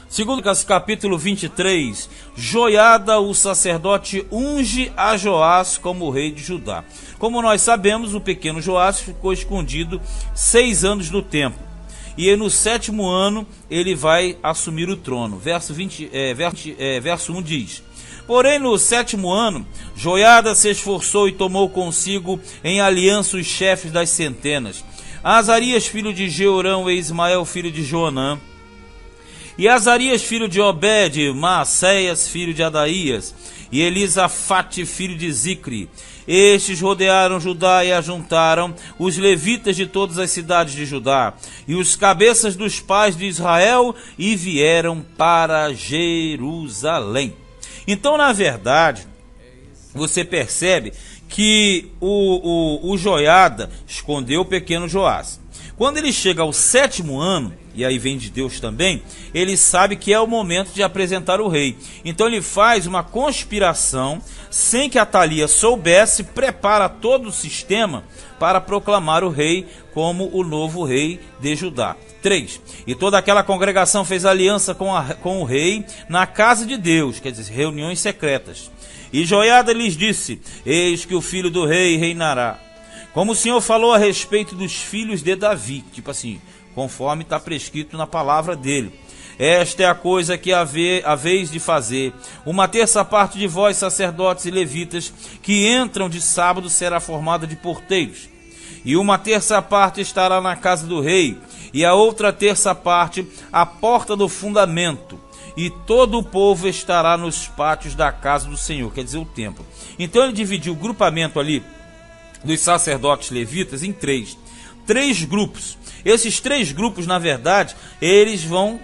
Segundo capítulo 23, Joiada, o sacerdote, unge a Joás como rei de Judá. Como nós sabemos, o pequeno Joás ficou escondido 6 anos no templo. E no 7º ano ele vai assumir o trono. Verso 1 diz: Porém, no 7º ano, Joiada se esforçou e tomou consigo em aliança os chefes das centenas, Azarias, filho de Jeorão, e Ismael, filho de Joanã, e Azarias, filho de Obed, Maacéias, filho de Adaías, e Elisafate, filho de Zicri. Estes rodearam Judá e ajuntaram os levitas de todas as cidades de Judá, e os cabeças dos pais de Israel, e vieram para Jerusalém. Então, na verdade, você percebe que o Joiada escondeu o pequeno Joás. Quando ele chega ao 7º ano, e aí vem de Deus também, ele sabe que é o momento de apresentar o rei. Então ele faz uma conspiração, sem que Atalia soubesse, prepara todo o sistema para proclamar o rei como o novo rei de Judá. 3. E toda aquela congregação fez aliança com o rei na casa de Deus, quer dizer, reuniões secretas. E Joiada lhes disse: Eis que o filho do rei reinará, como o Senhor falou a respeito dos filhos de Davi, tipo assim, conforme está prescrito na palavra dele. Esta é a coisa que haveis de fazer. 1/3 parte de vós, sacerdotes e levitas, que entram de sábado, será formada de porteiros. E 1/3 parte estará na casa do rei, e a outra 1/3 parte à porta do fundamento. E todo o povo estará nos pátios da casa do Senhor, quer dizer, o templo. Então ele dividiu o grupamento ali dos sacerdotes levitas em três grupos. Esses 3 grupos, na verdade, eles vão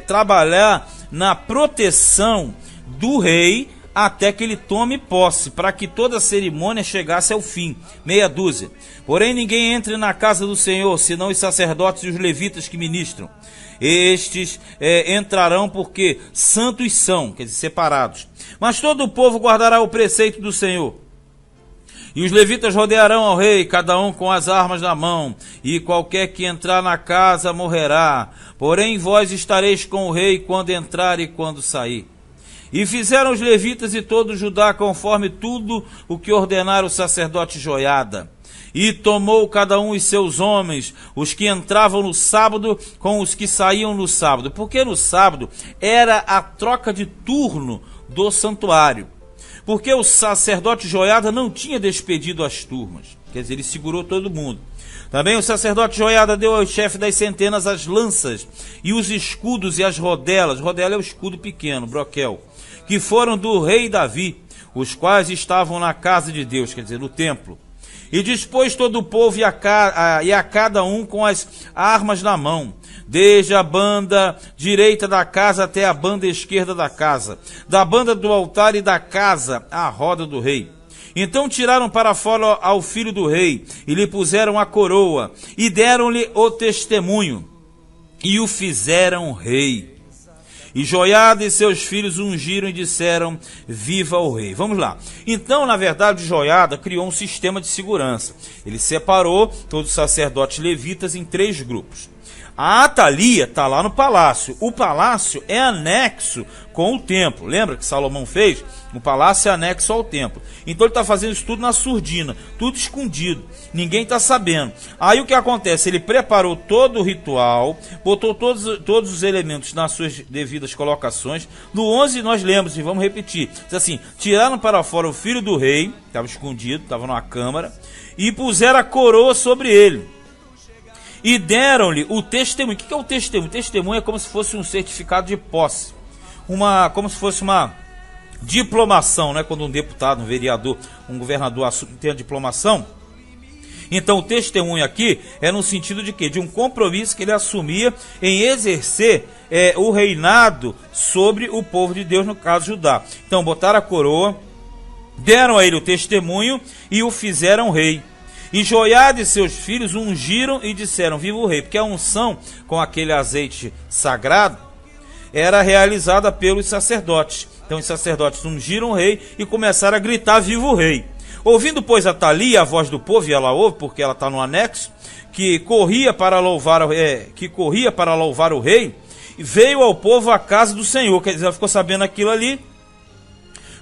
trabalhar na proteção do rei até que ele tome posse, para que toda a cerimônia chegasse ao fim. Meia dúzia. Porém, ninguém entre na casa do Senhor, senão os sacerdotes e os levitas que ministram. Estes entrarão porque santos são, quer dizer, separados. Mas todo o povo guardará o preceito do Senhor. E os levitas rodearão ao rei, cada um com as armas na mão, e qualquer que entrar na casa morrerá. Porém vós estareis com o rei quando entrar e quando sair. E fizeram os levitas e todo Judá conforme tudo o que ordenara o sacerdote Joiada. E tomou cada um os seus homens, os que entravam no sábado com os que saíam no sábado, porque no sábado era a troca de turno do santuário. Porque o sacerdote Joiada não tinha despedido as turmas, quer dizer, ele segurou todo mundo. Também o sacerdote Joiada deu ao chefe das centenas as lanças e os escudos e as rodelas. Rodela é o escudo pequeno, broquel, que foram do rei Davi, os quais estavam na casa de Deus, quer dizer, no templo. E dispôs todo o povo e a cada um com as armas na mão, desde a banda direita da casa até a banda esquerda da casa, da banda do altar e da casa à roda do rei. Então tiraram para fora ao filho do rei, e lhe puseram a coroa, e deram-lhe o testemunho, e o fizeram rei. E Joiada e seus filhos ungiram e disseram: viva o rei. Vamos lá. Então, na verdade, Joiada criou um sistema de segurança. Ele separou todos os sacerdotes levitas em 3 grupos. A Atalia está lá no palácio. O palácio é anexo com o templo. Lembra que Salomão fez? O palácio é anexo ao templo. Então ele está fazendo isso tudo na surdina, tudo escondido. Ninguém está sabendo. Aí o que acontece? Ele preparou todo o ritual, botou todos os elementos nas suas devidas colocações. No 11 nós lemos, e vamos repetir. Diz assim: tiraram para fora o filho do rei, estava escondido, estava numa câmara, e puseram a coroa sobre ele. E deram-lhe o testemunho. O que é o testemunho? O testemunho é como se fosse um certificado de posse. Como se fosse uma diplomação, né? Quando um deputado, um vereador, um governador tem a diplomação. Então o testemunho aqui é no sentido de quê? De um compromisso que ele assumia em exercer o reinado sobre o povo de Deus, no caso Judá. Então botaram a coroa, deram a ele o testemunho e o fizeram rei. E Joiada e seus filhos ungiram e disseram: viva o rei. Porque a unção com aquele azeite sagrado era realizada pelos sacerdotes. Então os sacerdotes ungiram o rei e começaram a gritar: viva o rei. Ouvindo, pois, Atalia a voz do povo, e ela ouve porque ela está no anexo, que corria para louvar o rei, veio ao povo à casa do Senhor. Quer dizer, ela ficou sabendo aquilo ali,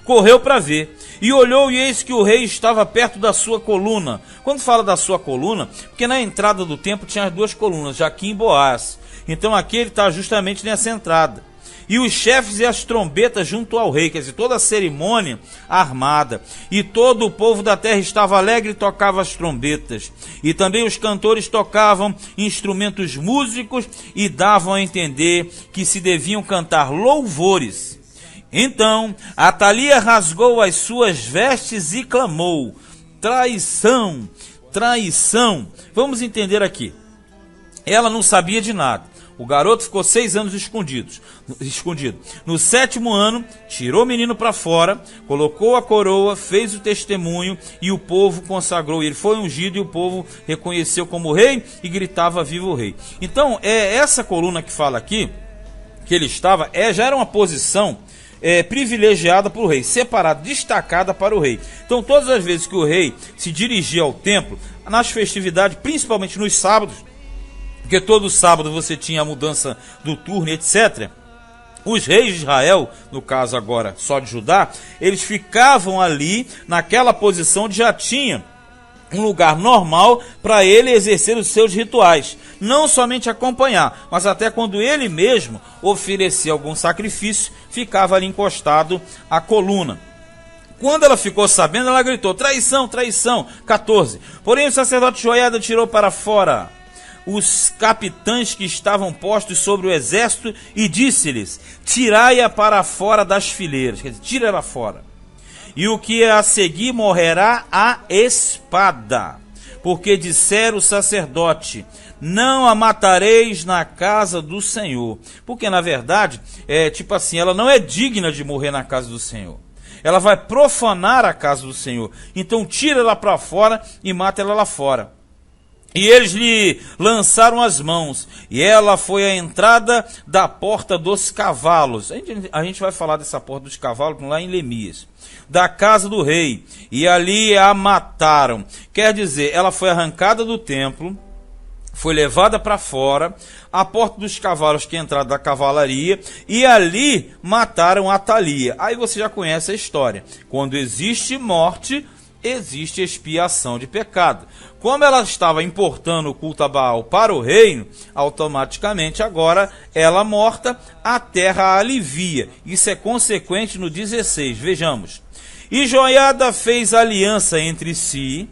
correu para ver, e olhou, e eis que o rei estava perto da sua coluna. Quando fala da sua coluna, porque na entrada do templo tinha as duas colunas, Jaquim e Boaz. Então aqui ele está justamente nessa entrada. E os chefes e as trombetas junto ao rei, quer dizer, toda a cerimônia armada. E todo o povo da terra estava alegre e tocava as trombetas. E também os cantores tocavam instrumentos músicos e davam a entender que se deviam cantar louvores. Então Atalia rasgou as suas vestes e clamou: traição, traição. Vamos entender aqui. Ela não sabia de nada. O garoto ficou 6 anos escondido. No 7º ano, tirou o menino para fora, colocou a coroa, fez o testemunho e o povo consagrou. Ele foi ungido e o povo reconheceu como rei e gritava: viva o rei. Então, essa coluna que fala aqui, que ele estava, já era uma posição privilegiada para o rei, separada, destacada para o rei. Então, todas as vezes que o rei se dirigia ao templo, nas festividades, principalmente nos sábados, porque todo sábado você tinha a mudança do turno, etc. Os reis de Israel, no caso agora só de Judá, eles ficavam ali naquela posição onde já tinha um lugar normal para ele exercer os seus rituais. Não somente acompanhar, mas até quando ele mesmo oferecia algum sacrifício, ficava ali encostado à coluna. Quando ela ficou sabendo, ela gritou: traição, traição. 14. Porém o sacerdote Joiada tirou para fora os capitães que estavam postos sobre o exército e disse-lhes: tirai-a para fora das fileiras, quer dizer, tira ela fora. E o que a seguir morrerá a espada, porque dissera o sacerdote: não a matareis na casa do Senhor. Porque na verdade, tipo assim, ela não é digna de morrer na casa do Senhor. Ela vai profanar a casa do Senhor. Então tira ela para fora e mata ela lá fora. E eles lhe lançaram as mãos, e ela foi à entrada da porta dos cavalos. A gente vai falar dessa porta dos cavalos lá em Lemias, da casa do rei, e ali a mataram. Quer dizer, ela foi arrancada do templo, foi levada para fora, a porta dos cavalos, que é a entrada da cavalaria, e ali mataram Atalia. Aí você já conhece a história. Quando existe morte, existe expiação de pecado. Como ela estava importando o culto a Baal para o reino, automaticamente agora ela morta, a terra a alivia. Isso é consequente no 16. Vejamos. E Joiada fez aliança entre si,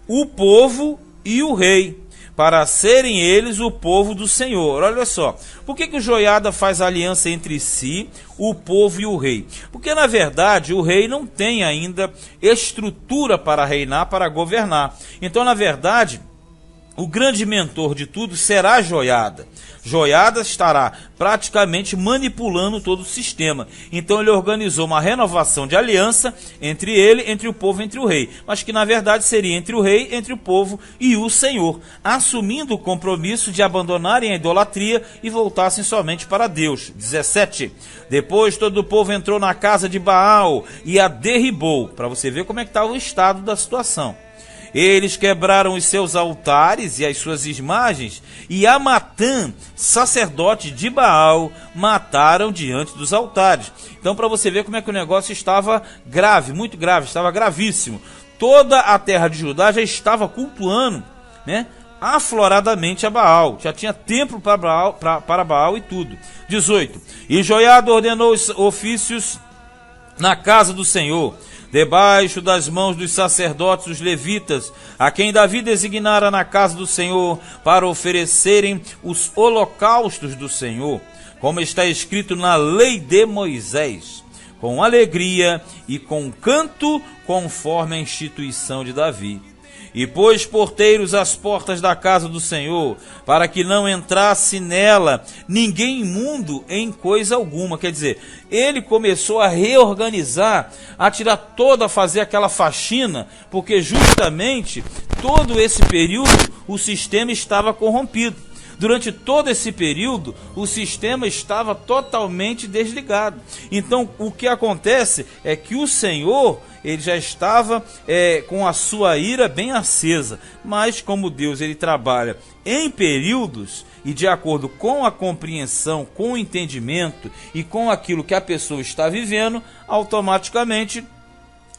o povo e o rei, para serem eles o povo do Senhor. Olha só, por que o Joiada faz aliança entre si, o povo e o rei? Porque na verdade o rei não tem ainda estrutura para reinar, para governar. Então na verdade o grande mentor de tudo será Joiada. Joiada estará praticamente manipulando todo o sistema. Então ele organizou uma renovação de aliança entre ele, entre o povo, entre o rei. Mas que na verdade seria entre o rei, entre o povo e o Senhor, assumindo o compromisso de abandonarem a idolatria e voltassem somente para Deus. 17. Depois todo o povo entrou na casa de Baal e a derribou. Para você ver como é que está o estado da situação. Eles quebraram os seus altares e as suas imagens, e a Matã, sacerdote de Baal, mataram diante dos altares. Então, para você ver como é que o negócio estava grave, muito grave, estava gravíssimo. Toda a terra de Judá já estava cultuando, afloradamente a Baal. Já tinha templo para Baal e tudo. 18. E Joiada ordenou os ofícios na casa do Senhor, debaixo das mãos dos sacerdotes, os levitas, a quem Davi designara na casa do Senhor, para oferecerem os holocaustos do Senhor, como está escrito na lei de Moisés, com alegria e com canto, conforme a instituição de Davi. E pôs porteiros às portas da casa do Senhor, para que não entrasse nela ninguém imundo em coisa alguma. Quer dizer, ele começou a reorganizar, a fazer aquela faxina, porque justamente todo esse período o sistema estava corrompido. Durante todo esse período, o sistema estava totalmente desligado. Então, o que acontece é que o Senhor, ele já estava com a sua ira bem acesa. Mas, como Deus ele trabalha em períodos, e de acordo com a compreensão, com o entendimento e com aquilo que a pessoa está vivendo, automaticamente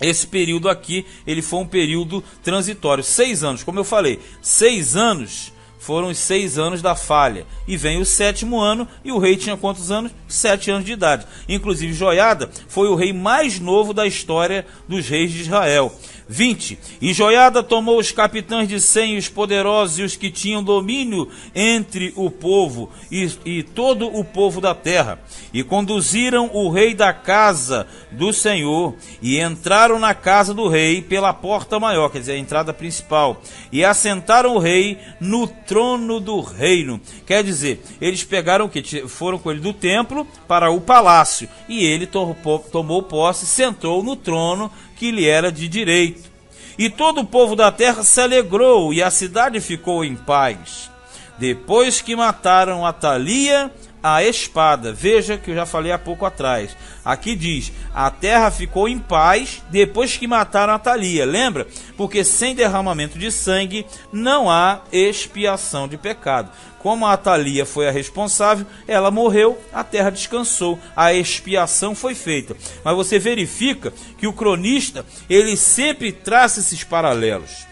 esse período aqui, ele foi um período transitório. 6 anos, como eu falei, 6 anos foram os 6 anos da falha. E vem o 7º ano, e o rei tinha quantos anos? 7 anos de idade. Inclusive, Joiada foi o rei mais novo da história dos reis de Israel. 20. E Joiada tomou os capitães de 100, os poderosos e os que tinham domínio entre o povo e todo o povo da terra, e conduziram o rei da casa do Senhor, e entraram na casa do rei pela porta maior, quer dizer, a entrada principal, e assentaram o rei no trono do reino. Quer dizer, eles pegaram o que? Foram com ele do templo para o palácio, e ele tomou posse, sentou no trono que lhe era de direito. E todo o povo da terra se alegrou, e a cidade ficou em paz. Depois que mataram Atalia a espada, veja que eu já falei há pouco atrás, aqui diz, a terra ficou em paz depois que mataram Atalia, lembra? Porque sem derramamento de sangue não há expiação de pecado. Como a Atalia foi a responsável, ela morreu, a terra descansou, a expiação foi feita. Mas você verifica que o cronista, ele sempre traça esses paralelos.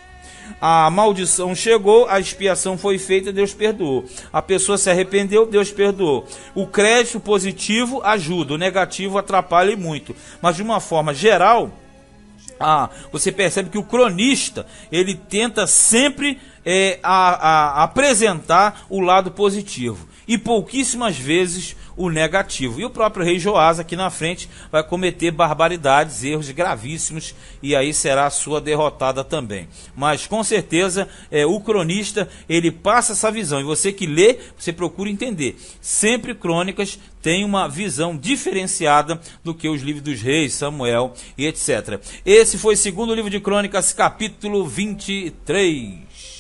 A maldição chegou, a expiação foi feita, Deus perdoou. A pessoa se arrependeu, Deus perdoou. O crédito positivo ajuda, o negativo atrapalha muito. Mas de uma forma geral, você percebe que o cronista, ele tenta sempre apresentar o lado positivo e pouquíssimas vezes o negativo. E o próprio rei Joás aqui na frente vai cometer barbaridades, erros gravíssimos, e aí será a sua derrotada também. Mas com certeza o cronista, ele passa essa visão, e você que lê, você procura entender. Sempre Crônicas tem uma visão diferenciada do que os livros dos reis, Samuel e etc. Esse foi o 2º livro de Crônicas, capítulo 23.